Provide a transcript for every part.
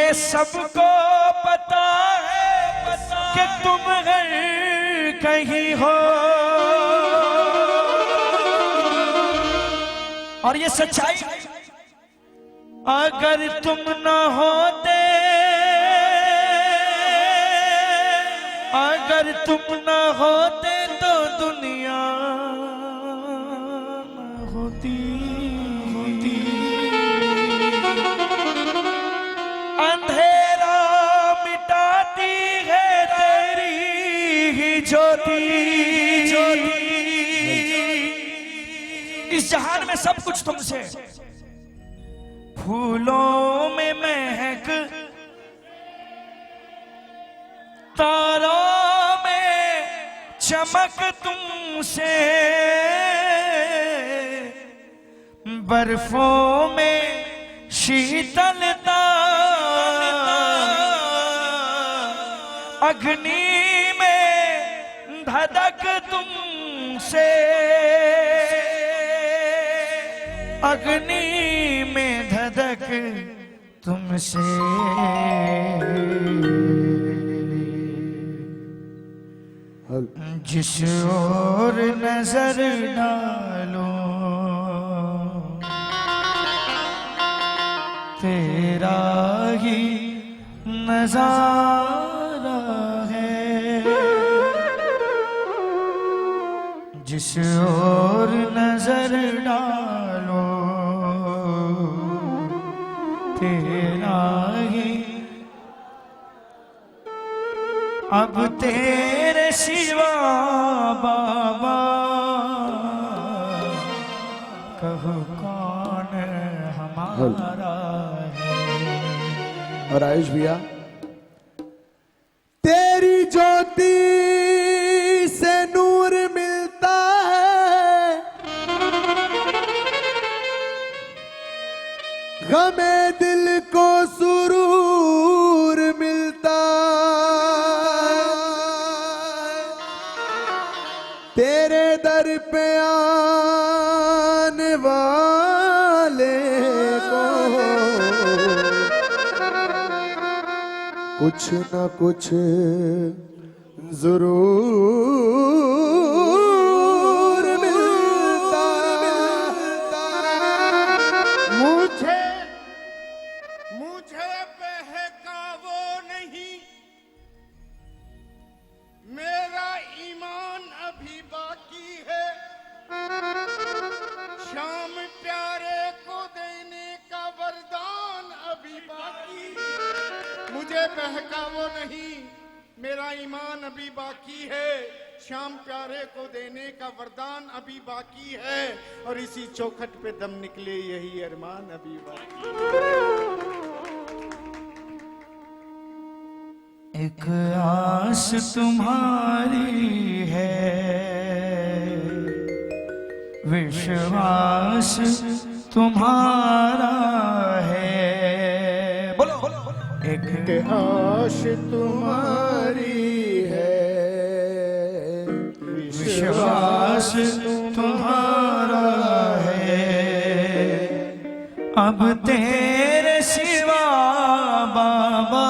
ये सबको पता है कि तुम घर कहीं हो, और ये सच्चाई अगर तुम न होते, अगर तुम न होते तो दुनिया न होती। अंधेरा मिटाती है तेरी ही ज्योति। इस जहान में सब कुछ तुमसे, फूलों में महक, तारों में चमक तुमसे, बर्फों में शीतलता, अग्नि में धधक तुमसे, अग्नि में धधक तुमसे। जिस ओर नजर डालो तेरा ही नजारा है, जिस ओर नजर डालो तेरा ही। अब तेरे सिवा बाबा कहो कौन हमारा है। और आयुष भैया, तेरी ज्योति से नूर मिलता है, गमे दिल को सुरूर मिलता है, तेरे दर पे आने वाले को कुछ न कुछ जरूर मिलता। मुझे बहकावो नहीं, मेरा ईमान अभी बाकी है, शाम प्यारे को देने का वरदान अभी बाकी है। मुझे बहकावो नहीं, मेरा ईमान अभी बाकी है, शाम प्यारे को देने का वरदान अभी बाकी है, और इसी चौखट पे दम निकले यही अरमान अभी बाकी है। एक आस तुम्हारी है, विश्वास तुम्हारा है। बोलो एक आश तुम्हारी है, विश्वास तुम्हारा है, अब तेरे सिवा बाबा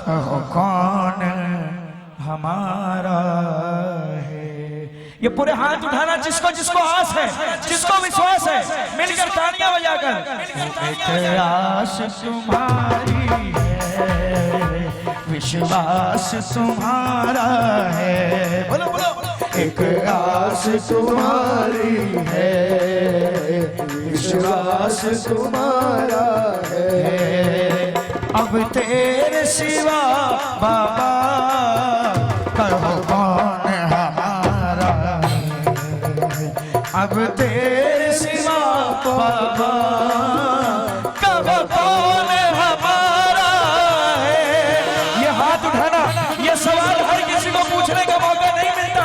कहो कौन हमारा है। ये पूरे हाथ उठाना जिसको जिसको आस है, जिसको विश्वास है, मिलकर तालियां बजाकर। एक आस तुम्हारी है, विश्वास तुम्हारा है। बोलो बोलो। एक आस तुम्हारी है, विश्वास तुम्हारा है, अब तेरे सिवा बाबा कहो कौन हमारा है। अब तेरे सिवा बाबा कहो कौन हमारा है। ये हाथ उठाना, ये सवाल हर किसी को पूछने का मौका नहीं मिलता।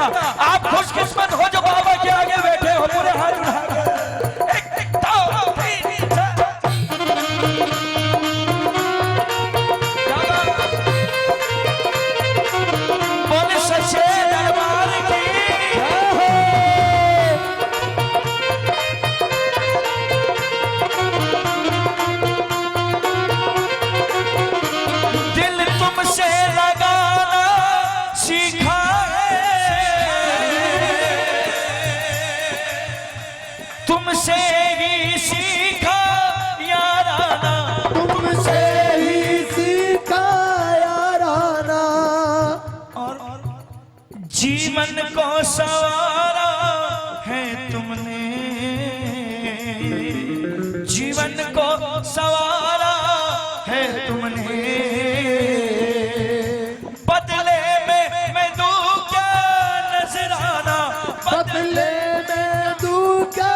आप खुशकिस्मत हो जो बाबा के आगे बैठे हो। पूरे हाथ उठा जीवन को सवारा है तुमने, जीवन को सवारा है तुमने, बदले में मैं दूं क्या नजराना, बदले में दूं क्या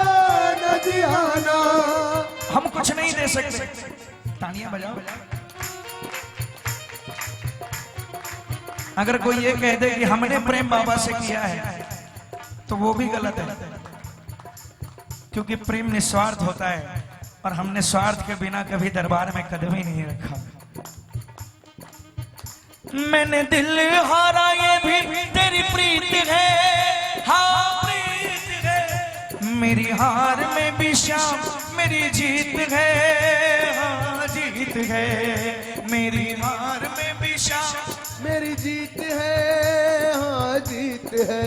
नजराना। हम कुछ नहीं दे सकते। तालियां बजाओ। अगर कोई ये कह दे कि हमने प्रेम बाबा से किया है तो वो भी गलत है, क्योंकि प्रेम निस्वार्थ होता है और हमने स्वार्थ के बिना कभी दरबार में कदम ही नहीं रखा। मैंने दिल हारा ये भी तेरी प्रीत है, हाँ प्रीत है, मेरी हार में भी शाम मेरी जीत है, हाँ जीत है, मेरी हार में भी शाम मेरी जीत है, हाँ जीत है।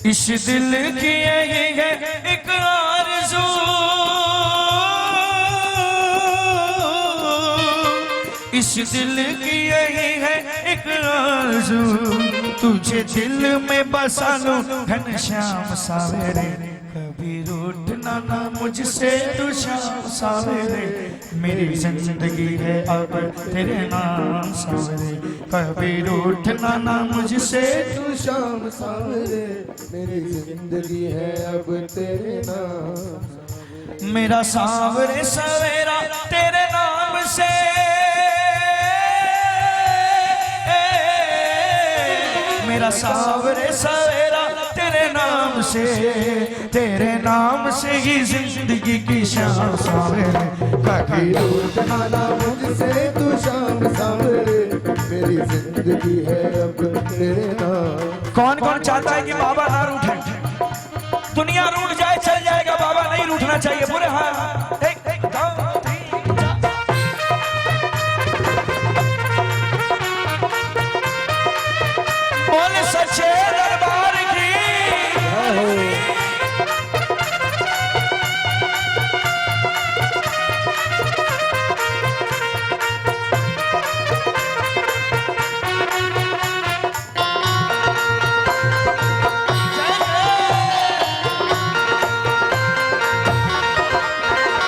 इस दिल की यही है एक आरज़ू, इस दिल की यही है एक आरज़ू, तुझे दिल में बसा लूं घनश्याम सावेरे, कभी रूठना ना मुझसे तू श्याम सावेरे, मेरी जिंदगी है अब तेरे नाम सावेरे, कभी रूठना ना मुझसे तू शाम सावरे, मेरी जिंदगी है अब तेरे नाम। मेरा सावरे सवेरा तेरे नाम से, मेरा सावरे सवेरा तेरे नाम से, तेरे नाम से ही जिंदगी की शाम सावरे, कभी रूठना ना मुझसे तू शाम सावरे, मेरी जिंदगी है अब तेरे नाम। कौन कौन चाहता है कि बाबा ना रूठे? दुनिया रूठ जाए चल जाएगा, बाबा नहीं रूठना चाहिए। पूरे हाथ एक एक दो तीन चार। बोले सच्चे दरबार की।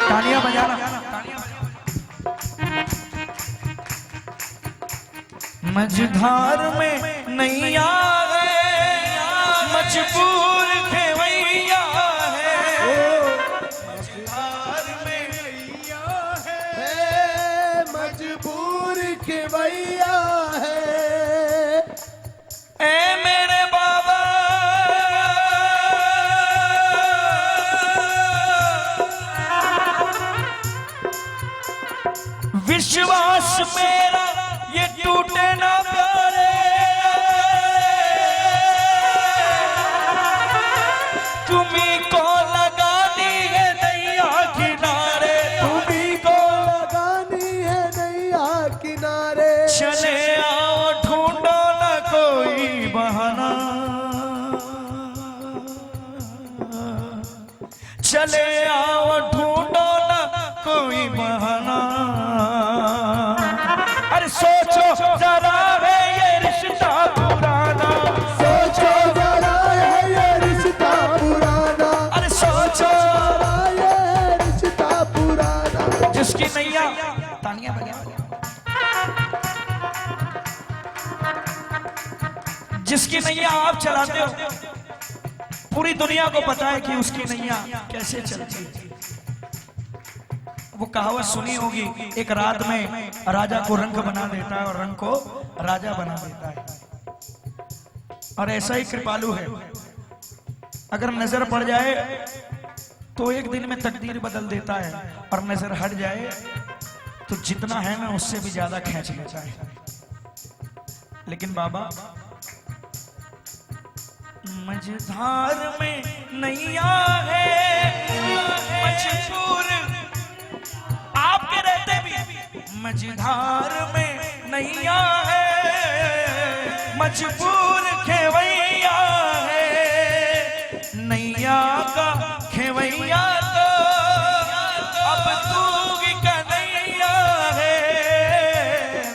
तालियां बजाना। मझधार में नैया है, मजबूर खेवैया है, मझधार में नैया है, मजबूर के भैया है। ए मेरे बाबा विश्वास मेरा ये टूटे ना प्यारे, तुम्ही को लगा दी है नैया किनारे, तुम्ही को लगानी है नैया किनारे। चले आओ ढूंढो न कोई बहाना, चले आओ ढूंढो न कोई बहाना। अरे सोचो जरा है ये रिश्ता पुराना, सोचो जरा है ये रिश्ता पुराना। अरे सोचो जरा ये रिश्ता पुराना। जिसकी नैया तालियां बजाओ, जिसकी नैया आप चलाते हो, पूरी दुनिया को पता है कि उसकी नैया कैसे चलती है। वो कहावत सुनी होगी, एक रात में राजा को रंक बना देता है और रंक को राजा बना देता है। और ऐसा ही कृपालु है, अगर नजर पड़ जाए तो एक दिन में तकदीर बदल देता है, और नजर हट जाए तो जितना है ना उससे भी ज्यादा खींच लेता है। लेकिन बाबा मझधार में नैया है, मजबूर आपके रहते भी मझधार में नैया है, मजबूर खेवैया है, नैया का खेवैया तो अब तू ही कन्हैया है,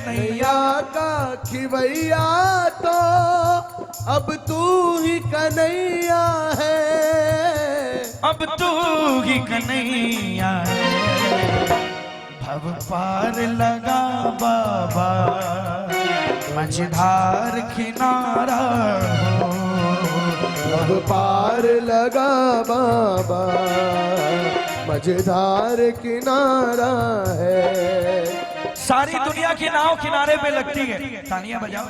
नैया का खिवैया तो अब तू ही कन्हैया है, अब तू ही कन्हैया है। भव पार लगा बाबा मझधार किनारा हो। अब पार लगा बाबा मझधार किनारा है। सारी दुनिया की नाव किनारे पे लगती है। तालियां बजाओ।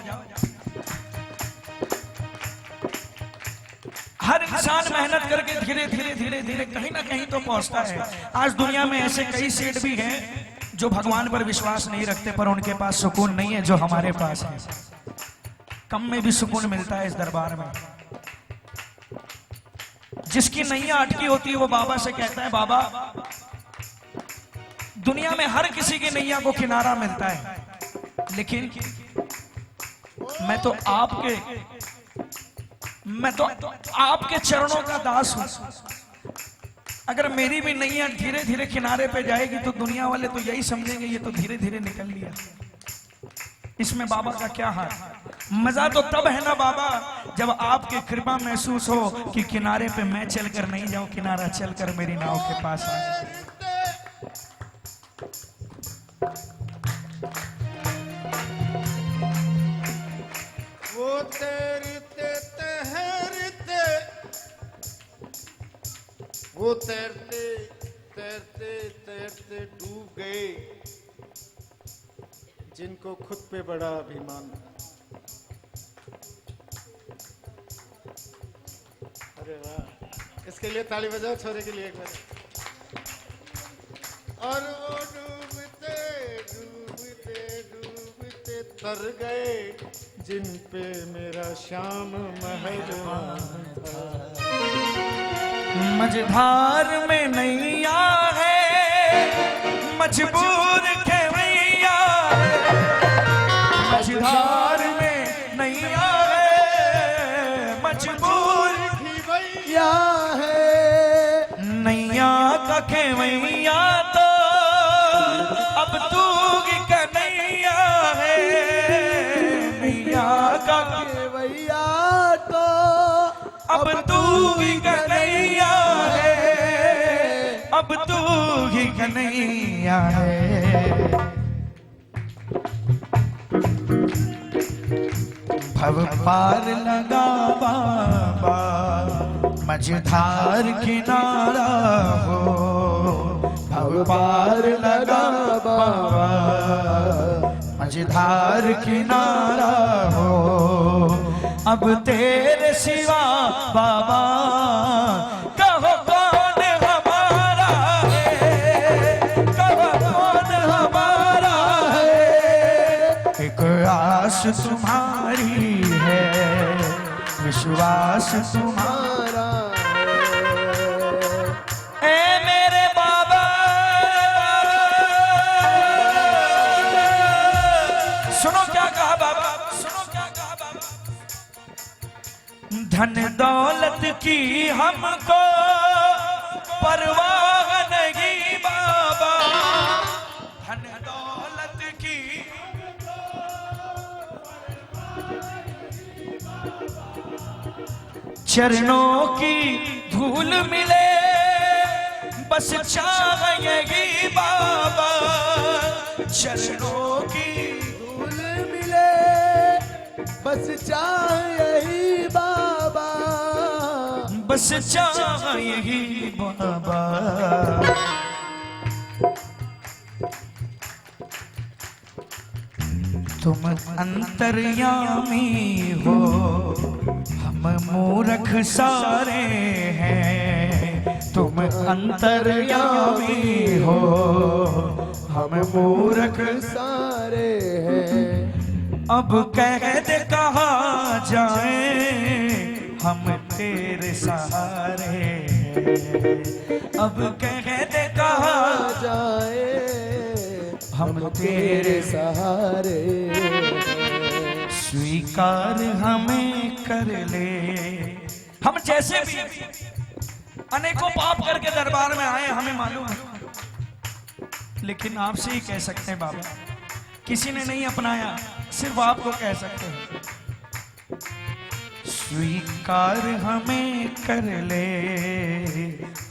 हर इंसान मेहनत करके धीरे धीरे धीरे धीरे कहीं ना कहीं तो पहुंचता है। आज दुनिया में ऐसे कई सेठ भी हैं जो भगवान पर विश्वास नहीं रखते, पर उनके पास सुकून नहीं है जो हमारे पास है। कम में भी सुकून मिलता है इस दरबार में। जिसकी नैया अटकी होती है वो बाबा से कहता है, बाबा दुनिया में हर किसी की नैया को किनारा मिलता है, लेकिन मैं तो आपके चरणों का दास हूं। अगर मेरी भी नैया धीरे धीरे किनारे पे जाएगी तो दुनिया वाले तो यही समझेंगे ये तो धीरे धीरे निकल लिया। इसमें बाबा का क्या हाल। मजा तो तब है ना बाबा जब आपकी कृपा महसूस हो कि किनारे पे मैं चलकर नहीं जाऊं, किनारा चलकर मेरी नाव के पास आ। वो तैरते तैरते, वो तैरते तैरते तैरते डूब गए जिनको खुद पे बड़ा अभिमान था। अरे वाह, इसके लिए ताली बजाओ छोरे के लिए एक बार। और वो डूबते डूबते डूबते तर गए जिन पे मेरा श्याम महल था। मझधार में नैया है मजबूर खेवैया, मझधार में नैया है मजबूर या है नैया का खेवैया तो अब तू ही कन्हैया है। नैया का भैया तो अब तू ही कन्हैया है, अब तू ही कन्हैया है। भव पार लगा बाबा मझधार किनारा हो। भव पार लगा बाबा मझधार किनारा हो। अब तेरे सिवा बाबा कहो कौन हमारा है, कहो कौन हमारा है। एक आस तुम्हारी है विश्वास तुम्हारा। ए मेरे बाबा सुनो क्या कहा बाबा, सुनो क्या कहा बाबा। धन दौलत की हमको परवाह नहीं बाबा, धन दौलत की चरणों की धूल मिले बस चाह यही बाबा। चरणों की धूल मिले बस चाह यही बाबा, बस चाह यही बाबा। तुम अंतर्यामी हो हम मूर्ख सारे हैं। तुम अंतर्यामी हो हम मूर्ख सारे हैं। अब कह दे कहाँ जाए हम तेरे सहारे हैं। अब कह दे कहाँ जाए हम तेरे सहारे। स्वीकार हमें कर ले। हम जैसे भी अनेकों पाप करके दरबार में आए हमें मालूम है, लेकिन आपसे ही कह सकते हैं बाबा, किसी ने नहीं अपनाया, सिर्फ आपको कह सकते हैं। स्वीकार हमें कर ले,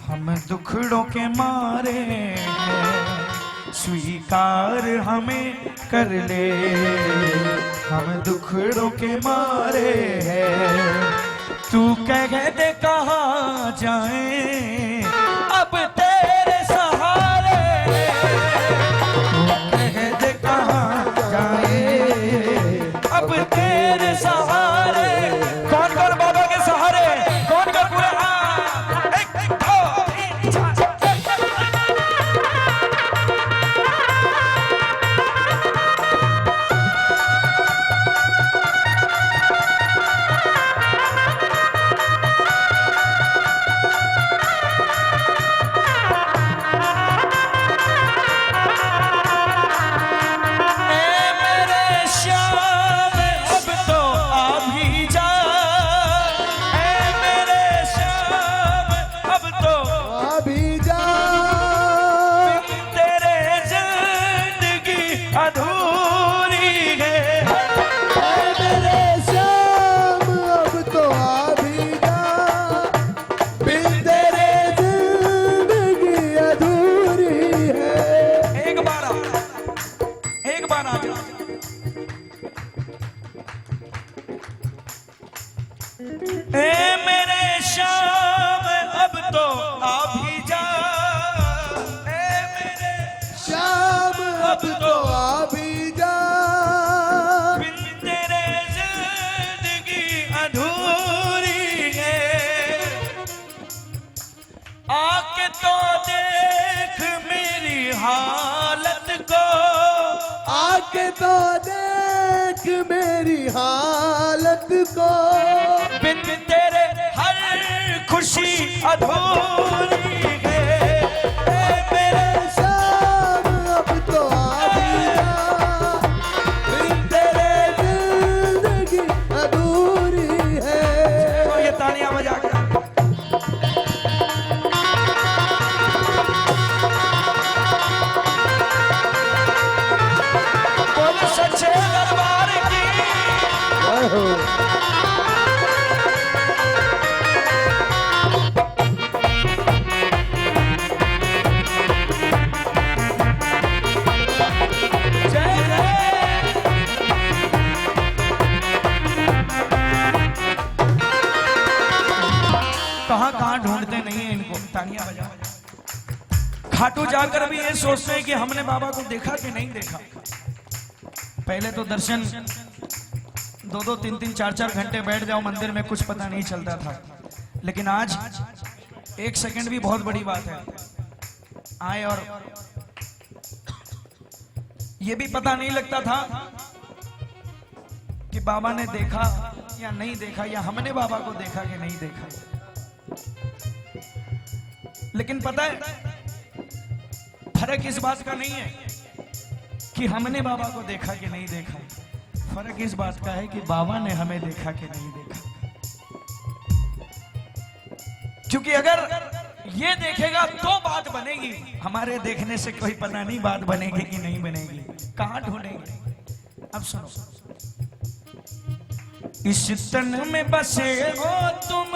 हम दुखड़ों के मारे हैं। स्वीकार हमें कर ले, हम दुखड़ों के मारे हैं। तू कह दे कहाँ जाए अब तेरे सहारे, तू कह दे कहाँ जाए अब तेरे सहारे। कौन कौन बाबा के सहारे, कौन कौन पूरे एक, दो, तीन, चार। तो देख मेरी हालत को, बिन तेरे हर खुशी अधूरी है। मेरे शाम अब तो आ भी जा, बिन तेरे जिंदगी अधूरी है। तो ये तालियां बजा के सच्चे दरबार की जय जय। कहाँ ढूंढते नहीं है इनको, तालियां बजा। खाटू जाकर भी ये सोचते हैं कि हमने बाबा को देखा कि नहीं देखा। पहले तो दर्शन 2-2, 3-3, 4-4 घंटे बैठ जाओ मंदिर में, कुछ पता नहीं चलता था। लेकिन आज 1 सेकंड भी बहुत बड़ी बात है। आए और ये भी पता नहीं लगता था कि बाबा ने देखा या नहीं देखा, या हमने बाबा को देखा कि नहीं देखा। लेकिन पता है फर्क इस बात का नहीं है कि हमने बाबा को देखा कि नहीं देखा, फर्क इस बात का है कि बाबा ने हमें देखा कि नहीं देखा। क्योंकि अगर ये देखेगा तो बात बनेगी, हमारे देखने से कोई पता नहीं बात बनेगी कि नहीं बनेगी। कहां ढूंढेंगे? अब सुनो। इस तन में बसे हो तुम,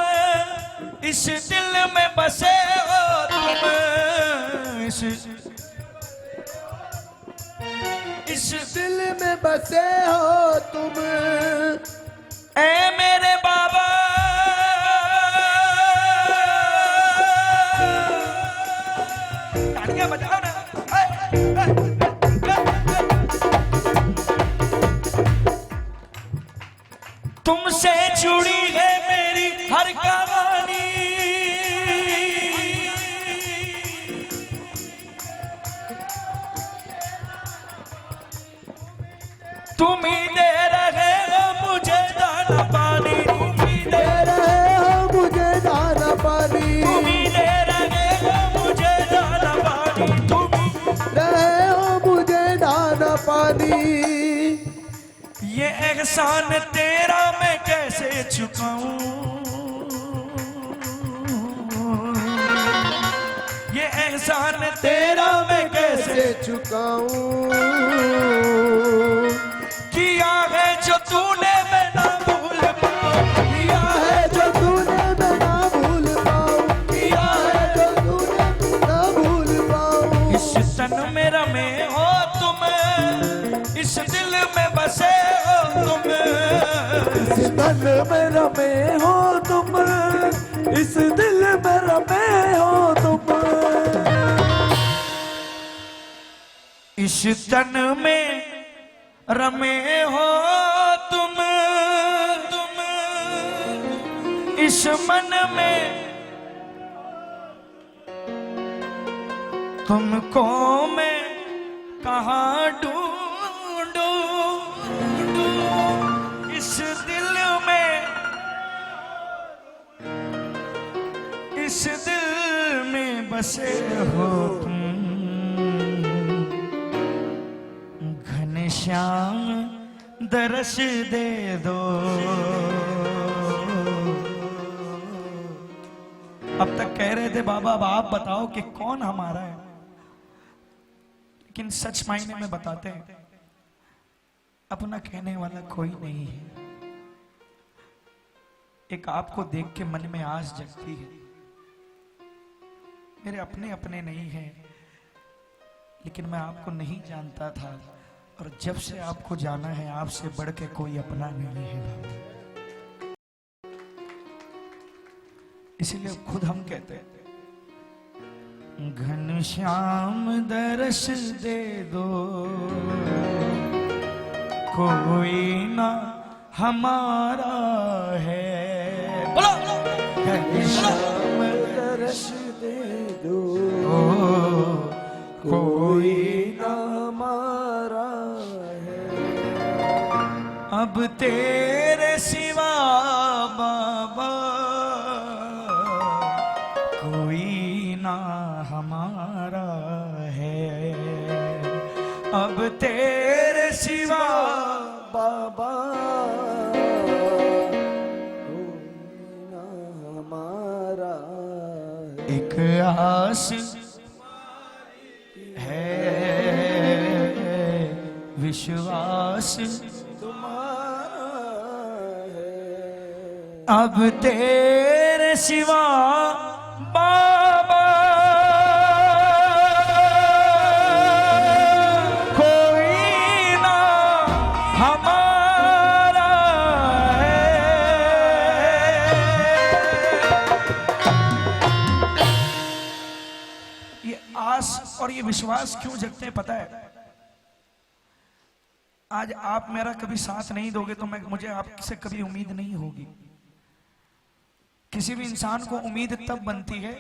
इस दिल में बसे हो तुम, इस दिल में बसे हो तुम, ऐ मेरे बाबा। तालियां बजाओ ना। तुमसे जुड़ी है मेरी हर कहानी, तुम ही दे रहे हो मुझे दाना पानी, तुम ही दे रहे हो मुझे दाना पानी, तुम ही दे रहे हो मुझे दाना पानी, तुम ही रहे हो मुझे दाना पानी। ये एहसान तेरा मैं कैसे चुकाऊं, ये एहसान तेरा मैं कैसे चुकाऊं। किया है जो तूने मैं ना भूल पाऊं, किया इस तन में रमे हो तुम, इस दिल में रमे हो तुम। इस तन में रमे हो तुम, इस मन में तुमको मैं कहाँ ढूंढूं, इस दिल में, इस दिल में बसे हो तुम। घनश्याम दरस दे दो। अब तक कह रहे थे बाबा अब आप बताओ कि कौन हमारा है, लेकिन सच मायने में बताते हैं अपना कहने वाला कोई नहीं है। एक आपको देख के मन में आस जगती है, मेरे अपने अपने नहीं हैं, लेकिन मैं आपको नहीं जानता था, और जब से आपको जाना है आपसे बढ़ के कोई अपना नहीं है बाबा। इसीलिए खुद हम कहते हैं घनश्याम दरस दे दो, कोई ना हमारा है। बोलो घनश्याम दरस दे दो, कोई ना हमारा है। अब तेरे सिवा बाबा कोई ना हमारा है। अब तेरे सिवा बाबा कोई ना हमारा है। एक आस है, विश्वास तुम्हारा है। अब तेरे सिवा बाबा कोई ना हमारा है। ये आस और ये विश्वास क्यों जगते हैं पता है? आज आप मेरा कभी साथ नहीं दोगे तो मुझे आपसे कभी उम्मीद नहीं होगी। किसी भी इंसान को उम्मीद तब बनती है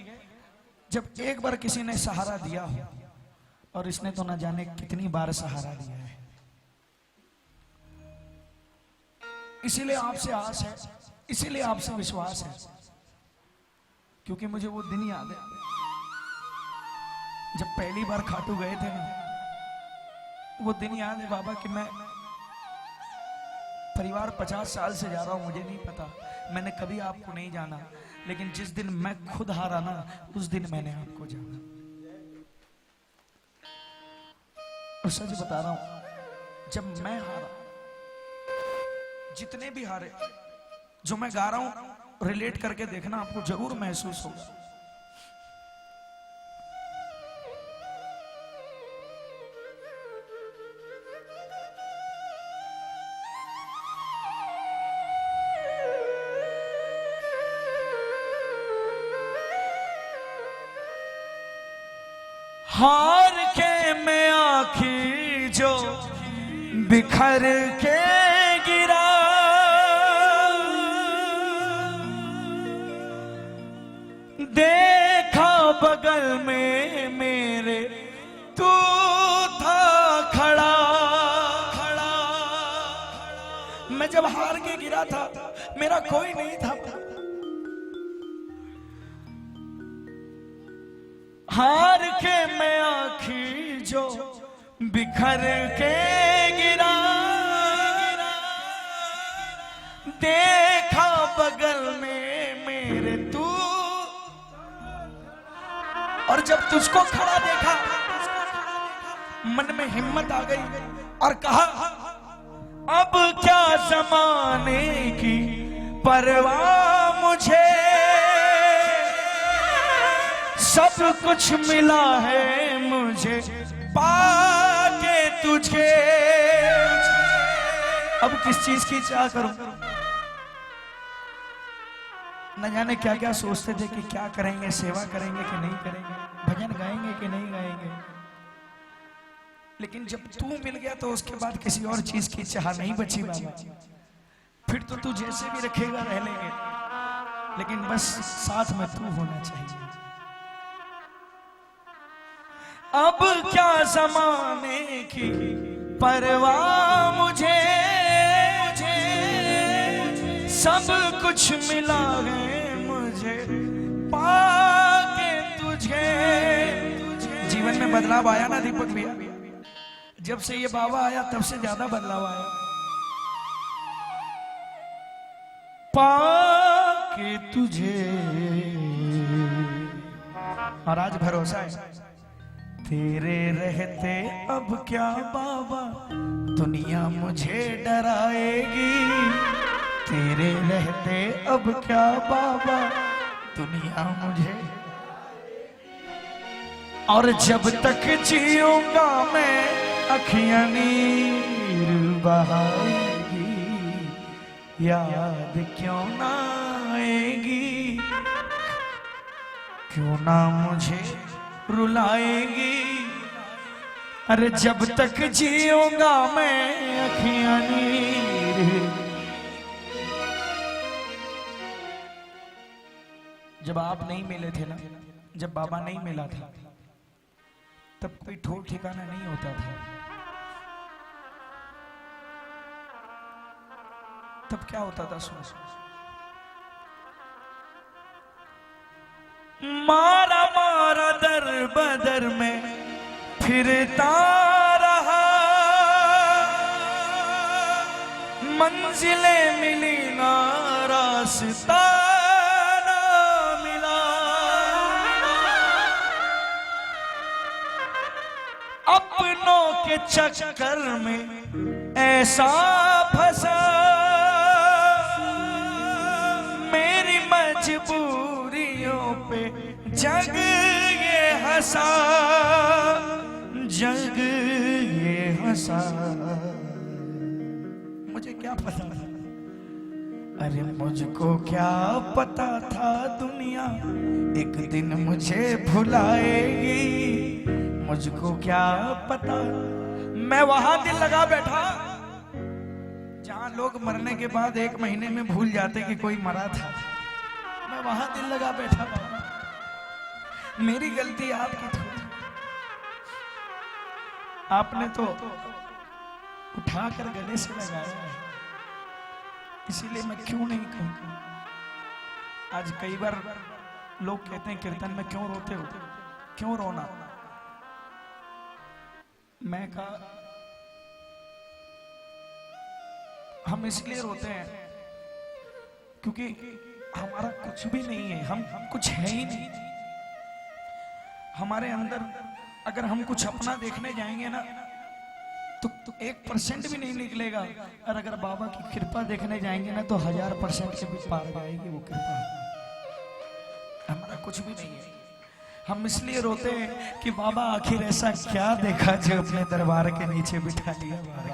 जब एक बार किसी ने सहारा दिया हो, और इसने तो ना जाने कितनी बार सहारा दिया है। इसीलिए आपसे आस है, इसीलिए आपसे विश्वास है, क्योंकि मुझे वो दिन याद है जब पहली बार खाटू गए थे ना। वो दिन याद है बाबा कि मैं परिवार 50 साल से जा रहा हूं, मुझे नहीं पता, मैंने कभी आपको नहीं जाना, लेकिन जिस दिन मैं खुद हारा ना उस दिन मैंने आपको जाना। और सच बता रहा हूं, जब मैं हारा, जितने भी हारे, जो मैं गा रहा हूं रिलेट करके देखना, आपको जरूर महसूस होगा। हार के मैं आखिर जो बिखर के गिरा, देखा बगल में मेरे तू था खड़ा। मैं जब हार के गिरा था मेरा कोई नहीं था, हार के मैं आखिर जो बिखर के गिरा, देखा बगल में मेरे तू, और जब तुझको खड़ा देखा मन में हिम्मत आ गई और कहा अब क्या जमाने की परवाह मुझे, सब कुछ मिला है मुझे पाके तुझे। अब किस चीज की चाह करूं, न जाने क्या क्या सोचते थे कि क्या करेंगे, सेवा करेंगे कि नहीं करेंगे, भजन गाएंगे कि नहीं गाएंगे। लेकिन जब तू मिल गया तो उसके बाद किसी और चीज की चाह नहीं बची बाबा। फिर तो तू जैसे भी रखेगा रह लेंगे, लेकिन बस साथ में तू होना चाहिए। अब क्या ज़माने की परवाह मुझे, सब कुछ मिला है मुझे पाके तुझे। जीवन में बदलाव आया ना दीपक भैया, जब से ये बाबा आया तब से ज्यादा बदलाव आया। पाके तुझे और आज भरोसा है तेरे रहते अब क्या बाबा दुनिया मुझे डराएगी। तेरे रहते अब क्या बाबा दुनिया मुझे, और जब तक जीऊंगा मैं अखियां नीर बहाएगी, याद क्यों ना आएगी, क्यों ना मुझे रुलाएगी। अरे जब तक जीऊंगा मैं अखियां नीर। जब आप नहीं मिले थे ना, जब बाबा नहीं मिला था, तब कोई ठोक ठिकाना नहीं होता था। तब क्या होता था सुनो। मारा मारा दर बदर में फिरता रहा, मंजिलें मिली ना रास्ता ना मिला। अपनों के चक्कर में ऐसा फंसा, मेरी मजबूरियों पे जग ये हंसा, जग ये हंसा। मुझे क्या पता था, अरे मुझको क्या पता था दुनिया एक दिन मुझे भुलाएगी। मुझको क्या पता, मैं वहां दिल लगा बैठा जहां लोग मरने के बाद 1 महीने में भूल जाते कि कोई मरा था। मैं वहां दिल लगा बैठा। मेरी गलती आपकी थी, आपने तो उठाकर गले से लगाया है, इसीलिए मैं क्यों नहीं कहूं। आज कई बार लोग कहते हैं कीर्तन में क्यों रोते हो, क्यों रोना। मैं कहा हम इसलिए रोते हैं क्योंकि हमारा कुछ भी नहीं है, हम कुछ है ही नहीं हमारे अंदर। अगर हम कुछ अपना देखने जाएंगे ना तो 1% भी नहीं निकलेगा, और अगर बाबा की कृपा देखने जाएंगे ना तो 1000% के भी पार पाएगी वो कृपा। हमारा कुछ भी नहीं है। हम इसलिए रोते हैं कि बाबा आखिर ऐसा क्या देखा जो अपने दरबार के नीचे बिठा लिया बाबा।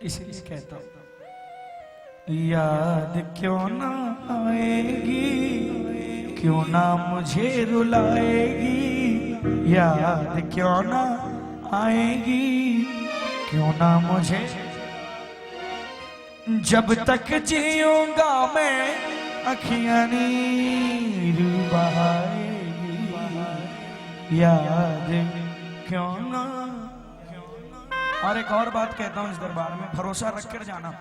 इसलिए कहता हूं याद क्यों ना आएगी, क्यों ना मुझे रुलाएगी। याद क्यों ना आएगी, क्यों ना मुझे, जब तक जीऊंगा मैं अखियां नीर बहाएगी। याद क्यों ना। और एक और बात कहता हूं इस दरबार में, भरोसा रख कर जाना।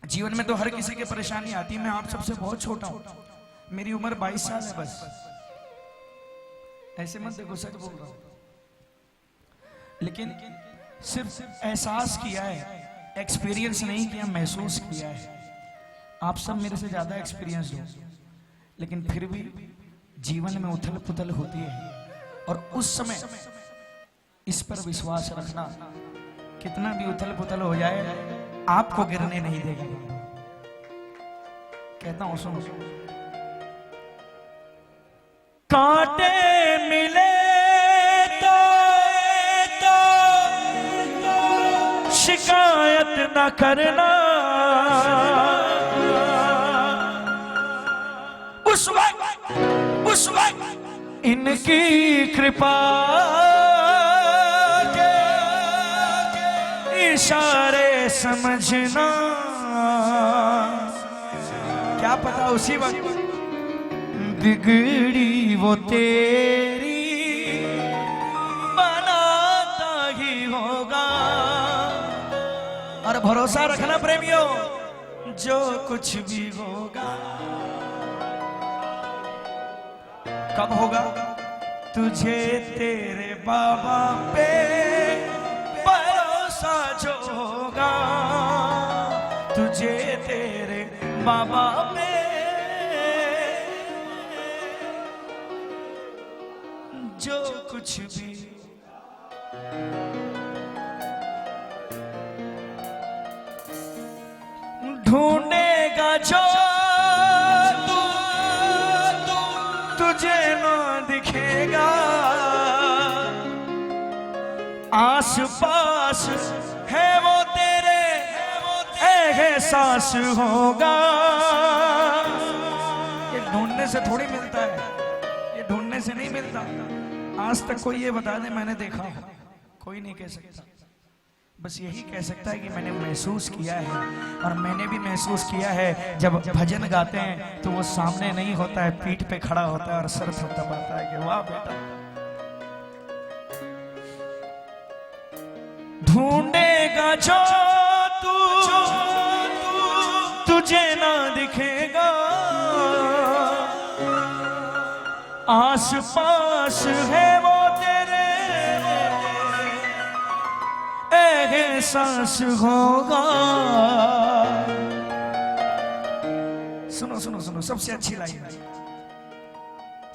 जीवन में तो हर किसी की परेशानी आती है। मैं आप सबसे बहुत छोटा हूं, मेरी उम्र 22 साल है बस। ऐसे मत देखो, सच बोल रहा हूं। लेकिन सिर्फ एहसास किया है, एक्सपीरियंस नहीं किया, महसूस किया है। आप सब मेरे से ज्यादा एक्सपीरियंस हो, लेकिन फिर भी जीवन में उथल पुथल होती है। और उस समय इस पर विश्वास रखना, कितना भी उथल पुथल हो जाए आपको गिरने नहीं देगा। कहता हूं सुनो, कांटे मिले तो शिकायत न न करना, उस वक्त इनकी कृपा के इशारे समझना। क्या पता उसी वक्त बिगड़ी वो तेरी बनाता ही होगा। और भरोसा रखना प्रेमियों, जो कुछ भी होगा कब होगा? तुझे तेरे बाबा पे भरोसा जो होगा, तुझे तेरे बाबा पे जो कुछ भी ढूंढेगा जो तुझे ना दिखेगा, आस पास है वो तेरे एहसास होगा। ये ढूंढने से थोड़ी मिलता है, ये ढूंढने से नहीं मिलता। आज तक कोई ये बता दे मैंने देखा हो, कोई नहीं कह सकता। बस यही कह सकता है कि मैंने महसूस किया है। और मैंने भी महसूस किया है, जब भजन गाते हैं तो वो सामने नहीं होता है, पीठ पे खड़ा होता है और सर थपथपाता है कि वाह बेटा। ढूंढेगा जो तुझे ना दिखेगा, आस पास है वो तेरे एहसास होगा। सुनो सुनो सुनो, सबसे अच्छी लाइन है।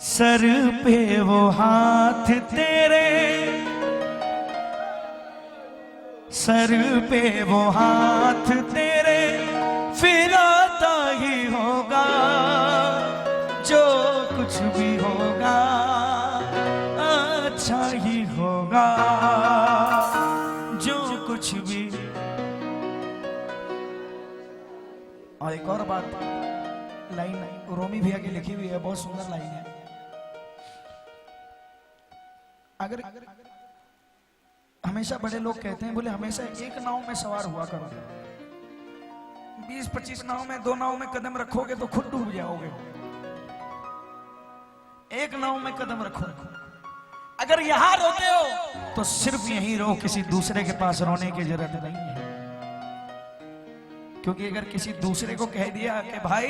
सर पे वो हाथ तेरे, सर पे वो हाथ तेरे फिराता ही होगा। जो कुछ भी होगा अच्छा ही होगा, जो कुछ भी। और एक और बात, लाइन रोमी भैया की लिखी हुई है, बहुत सुंदर लाइन है। अगर हमेशा बड़े लोग कहते हैं, बोले हमेशा एक नाव में सवार हुआ करो, 20-25 नाव में 2 नाव में कदम रखोगे तो खुद डूब जाओगे। एक नाव में कदम रखो। अगर यहां रोते हो तो सिर्फ यहीं रो, किसी दूसरे के पास रोने की जरूरत नहीं है। क्योंकि अगर किसी दूसरे को कह दिया कि भाई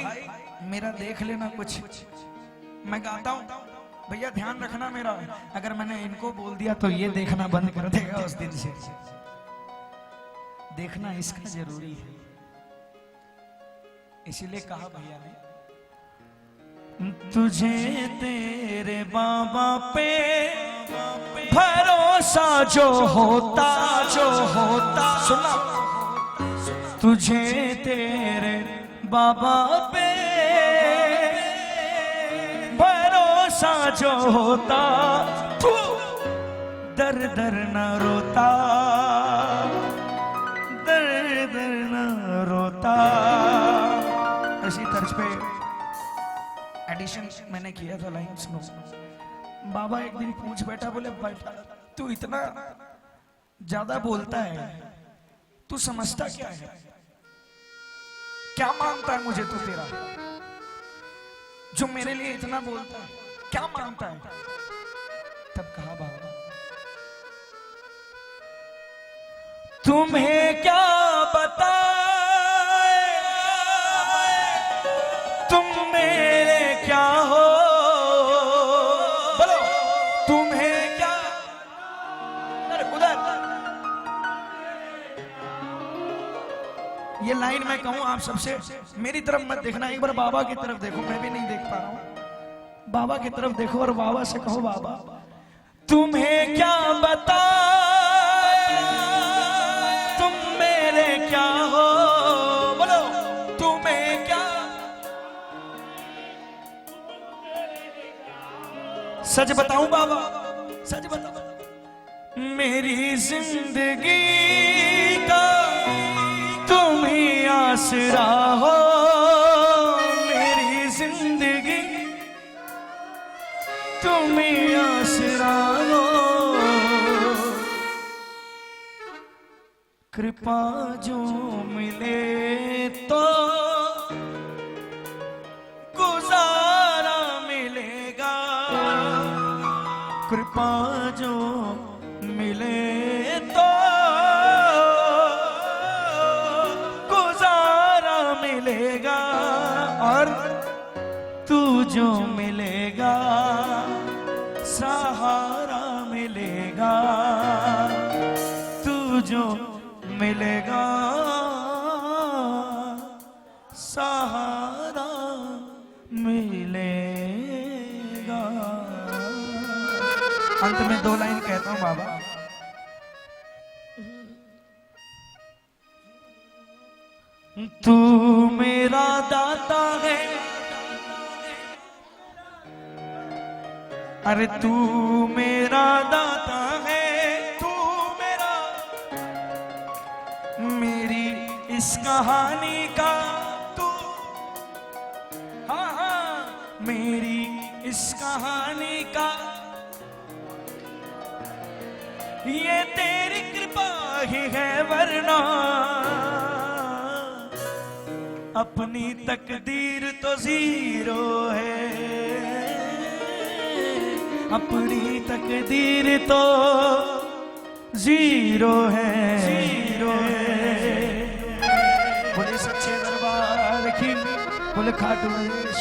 मेरा देख लेना कुछ, मैं गाता हूं भैया ध्यान रखना मेरा, अगर मैंने इनको बोल दिया तो ये देखना बंद कर देगा उस दिन से। देखना इसका जरूरी है। इसीलिए कहा भैया ने, तुझे तेरे बाबा पे भरोसा जो होता, सुना, तुझे तेरे बाबा पे भरोसा जो होता, तू दर दर न रोता, दर दर न रोता। इसी तर्ज पे एडिशन मैंने किया था लाइन, सुनो। बाबा एक दिन पूछ बैठा, बोले बेटा तू इतना ज्यादा बोलता है, तू समझता क्या है, क्या मानता है मुझे तू तेरा, जो मेरे लिए इतना बोलता है, क्या मानता है? तब कहा बाबा, तुम्हें क्या बताए, तुम मेरे क्या हो, बोलो तुम्हें क्या। अरे उधर ये लाइन मैं कहूं आप सबसे, मेरी तरफ मत देखना, एक बार बाबा की तरफ देखो, मैं भी नहीं देख पा रहा हूं। बाबा की तरफ देखो और बाबा से कहो, बाबा तुम्हें क्या बताए, तुम मेरे क्या हो, बोलो तुम्हें क्या। सच बताऊं बाबा, सच बताऊं, मेरी जिंदगी का तू आसरा हो मेरी जिंदगी, तुम ही आसरा हो। कृपा जो मिले तो गुजारा मिलेगा, कृपा जो मिले तो गुजारा मिलेगा, और तू जो मिलेगा सहारा मिलेगा, तू जो मिलेगा सहारा मिलेगा। अंत में 2 लाइन कहता हूं बाबा। तू मेरा दाता है, अरे तू मेरा दाता है, तू मेरा, मेरी इस कहानी का तू, हाँ हाँ मेरी इस कहानी का, ये तेरी कृपा ही है, वरना अपनी तकदीर तो जीरो है, अपनी तकदीर तो जीरो है, जीरो है। बोले सच्चे दरबार की, बोले खाटू नरेश।